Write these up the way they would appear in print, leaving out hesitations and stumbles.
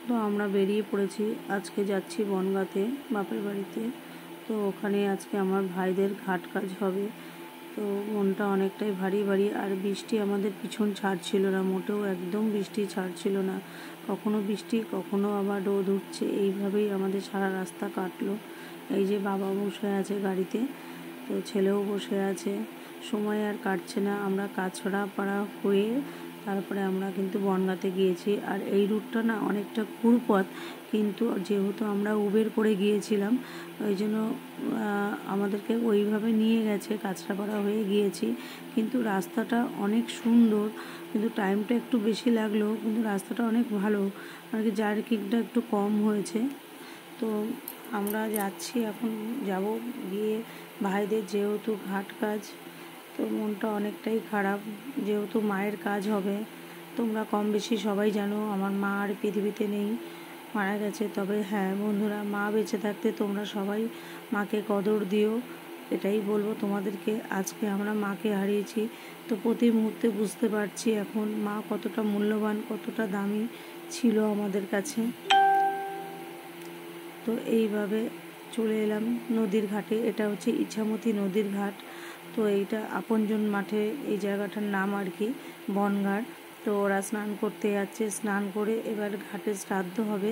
তো আমরা বেরিয়ে পড়েছি। আজকে যাচ্ছি বনগাঁতে বাপের বাড়িতে। তো ওখানে আজকে আমার ভাইদের ঘাট কাজ হবে। তো মনটা অনেকটাই ভারী ভারী। আর বৃষ্টি আমাদের পিছন ছাড়ছিল না, মোটেও একদম বৃষ্টি ছাড়ছিল না। কখনো বৃষ্টি, কখনো আবার রোদ উঠছে, এইভাবেই আমাদের সারা রাস্তা কাটলো। এই যে বাবা বসে আছে গাড়িতে, তো ছেলেও বসে আছে। সময় আর কাটছে না। আমরা কাছড়াপাড়া হয়ে তারপরে আমরা কিন্তু বনগাঁতে গিয়েছি। আর এই রুটটা না অনেকটা ঘুরপথ, কিন্তু যেহেতু আমরা উবের করে গিয়েছিলাম ওই জন্য আমাদেরকে ওইভাবে নিয়ে গেছে, কাছড়াপাড়া হয়ে গিয়েছি। কিন্তু রাস্তাটা অনেক সুন্দর, কিন্তু টাইমটা একটু বেশি লাগলো, কিন্তু রাস্তাটা অনেক ভালো। আর কি জার্কিংটা একটু কম হয়েছে। তো আমরা যাচ্ছি, এখন যাব গিয়ে ভাইদের যেহেতু ঘাট কাজ, তো মনটা অনেকটাই খারাপ, যেহেতু মায়ের কাজ হবে। তোমরা কম বেশি সবাই জানো আমার মা আর পৃথিবীতে নেই, মারা গেছে। তবে হ্যাঁ বন্ধুরা, মা বেঁচে থাকতে তোমরা সবাই মাকে কদর দিও, এটাই বলবো তোমাদেরকে। আজকে আমরা মাকে হারিয়েছি, তো প্রতি মুহূর্তে বুঝতে পারছি এখন মা কতটা মূল্যবান, কতটা দামি ছিল আমাদের কাছে। তো এইভাবে চলে এলাম নদীর ঘাটে। এটা হচ্ছে ইছামতি নদীর ঘাট। তো এইটা আপনজন মাঠে এই জায়গাটার নাম আর কি, বনঘাট। তো ওরা স্নান করতে যাচ্ছে, স্নান করে এবার ঘাটে শ্রাদ্ধ হবে।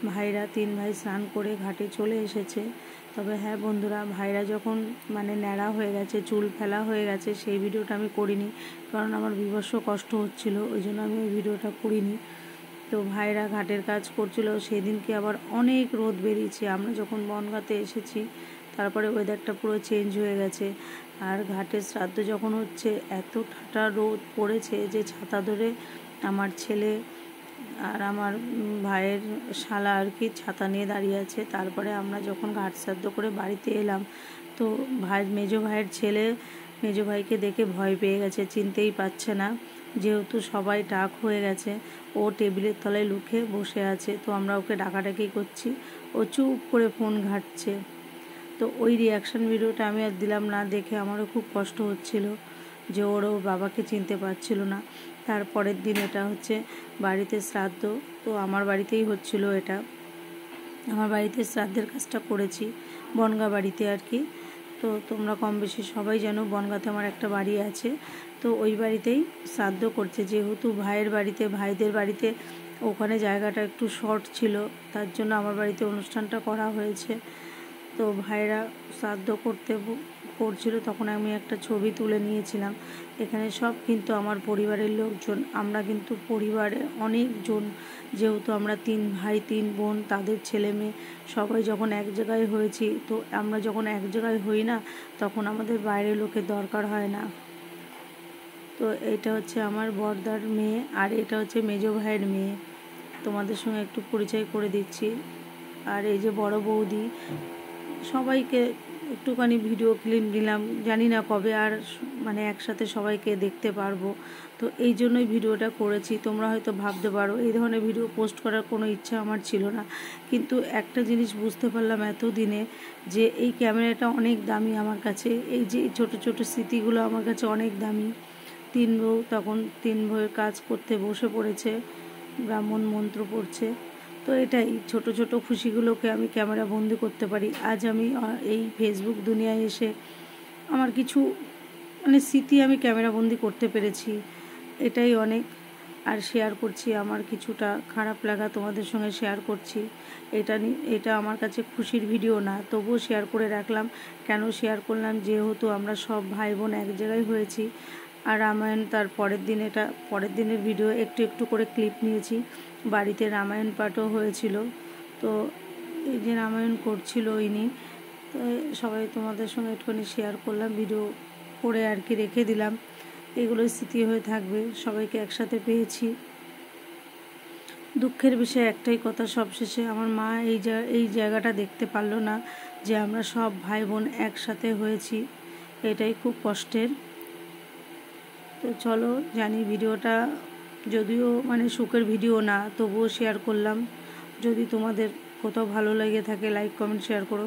ভাইরা 3 ভাই স্নান করে ঘাটে চলে এসেছে। তবে হ্যাঁ বন্ধুরা, ভাইরা যখন মানে ন্যাড়া হয়ে গেছে, চুল ফেলা হয়ে গেছে, সেই ভিডিওটা আমি করিনি, কারণ আমার বিভৎস কষ্ট হচ্ছিল, ওই জন্য আমি ওই ভিডিওটা করিনি। তো ভাইরা ঘাটের কাজ করছিল। সেদিনকে আবার অনেক রোদ বেরিয়েছে। আমরা যখন বনগাঁতে এসেছি তারপরে ওয়েদারটা পুরো চেঞ্জ হয়ে গেছে। আর ঘাটের শ্রাদ্ধ যখন হচ্ছে এত ঠাটা রোদ পড়েছে যে ছাতা ধরে আমার ছেলে আর আমার ভাইয়ের শালা আর কি ছাতা নিয়ে দাঁড়িয়ে আছে। তারপরে আমরা যখন ঘাট শ্রাদ্ধ করে বাড়িতে এলাম, তো মেজো ভাইয়ের ছেলে মেজো ভাইকে দেখে ভয় পেয়ে গেছে, চিনতেই পারছে না, যেহেতু সবাই ডাক হয়ে গেছে। ও টেবিলের তলায় লুকিয়ে বসে আছে। তো আমরা ওকে ডাকাডাকি করছি, ও চুপ করে ফোন ঘাঁটছে। তো ওই রিয়াকশান ভিডিওটা আমি আর দিলাম না, দেখে আমারও খুব কষ্ট হচ্ছিল যে ওরও বাবাকে চিনতে পারছিল না। তারপরের দিন এটা হচ্ছে বাড়িতে শ্রাদ্ধ, তো আমার বাড়িতেই হচ্ছিল এটা। আমার বাড়িতে শ্রাদ্ধের কাজটা করেছি বনগাঁ বাড়িতে আর কি। তো তোমরা কম বেশি সবাই জানো বনগাঁতে আমার একটা বাড়ি আছে। তো ওই বাড়িতেই শ্রাদ্ধ করছে, যেহেতু ভাইয়ের বাড়িতে, ভাইদের বাড়িতে ওখানে জায়গাটা একটু শর্ট ছিল, তার জন্য আমার বাড়িতে অনুষ্ঠানটা করা হয়েছে। তো ভাইরা শ্রাদ্ধ করছিল, তখন আমি একটা ছবি তুলে নিয়েছিলাম। এখানে সব কিন্তু আমার পরিবারের লোকজন, আমরা কিন্তু পরিবারে অনেকজন, যেহেতু আমরা 3 ভাই 3 বোন, তাদের ছেলে মেয়ে সবাই যখন এক জায়গায় হয়েছি। তো আমরা যখন এক জায়গায় হই না, তখন আমাদের বাইরের লোকের দরকার হয় না। তো এটা হচ্ছে আমার বড়দার মেয়ে, আর এটা হচ্ছে মেজো ভাইয়ের মেয়ে। তোমাদের সঙ্গে একটু পরিচয় করে দিচ্ছি। আর এই যে বড় বৌদি, সবাইকে একটুখানি ভিডিও ক্লিপ দিলাম, জানি না কবে আর মানে একসাথে সবাইকে দেখতে পারবো। তো এই জন্যই ভিডিওটা করেছি। তোমরা হয়তো ভাবতে পারো এই ধরনের ভিডিও পোস্ট করার কোনো ইচ্ছা আমার ছিল না, কিন্তু একটা জিনিস বুঝতে পারলাম এতদিনে, যে এই ক্যামেরাটা অনেক দামি আমার কাছে। এই যে ছোটো ছোটো স্মৃতিগুলো আমার কাছে অনেক দামি। 3 বউ তখন 3 বউয়ের কাজ করতে বসে পড়েছে, ব্রাহ্মণ মন্ত্র পড়ছে। তো এটাই ছোট ছোট খুশিগুলোকে আমি ক্যামেরা বন্দি করতে পারি। আজ আমি এই ফেসবুক দুনিয়ায় এসে আমার কিছু মানে স্মৃতি আমি ক্যামেরা বন্দি করতে পেরেছি, এটাই অনেক। আর শেয়ার করছি আমার কিছুটা খারাপ লাগা তোমাদের সঙ্গে শেয়ার করছি। এটা আমার কাছে খুশির ভিডিও না, তবুও শেয়ার করে রাখলাম। কেন শেয়ার করলাম, যেহেতু আমরা সব ভাই বোন এক জায়গায় হয়েছি। আর রামায়ণ তার পরের দিন, এটা পরের দিনের ভিডিও, একটু একটু করে ক্লিপ নিয়েছি। বাড়িতে রামায়ণ পাঠও হয়েছিল। তো এই যে রামায়ণ করছিল ইনি, তো সবাই তোমাদের সঙ্গে একটুখানি শেয়ার করলাম, ভিডিও করে আর কি রেখে দিলাম। এগুলো স্মৃতি হয়ে থাকবে, সবাইকে একসাথে পেয়েছি। দুঃখের বিষয় একটাই কথা, সবশেষে আমার মা এই জায়গাটা দেখতে পারলো না, যে আমরা সব ভাই বোন একসাথে হয়েছি। এটাই খুব কষ্টের। তো চলো, জানি ভিডিওটা যদিও মানে সুখের ভিডিও না, তবুও শেয়ার করলাম। যদি তোমাদের কোথাও ভালো লেগে থাকে, লাইক কমেন্ট শেয়ার করো।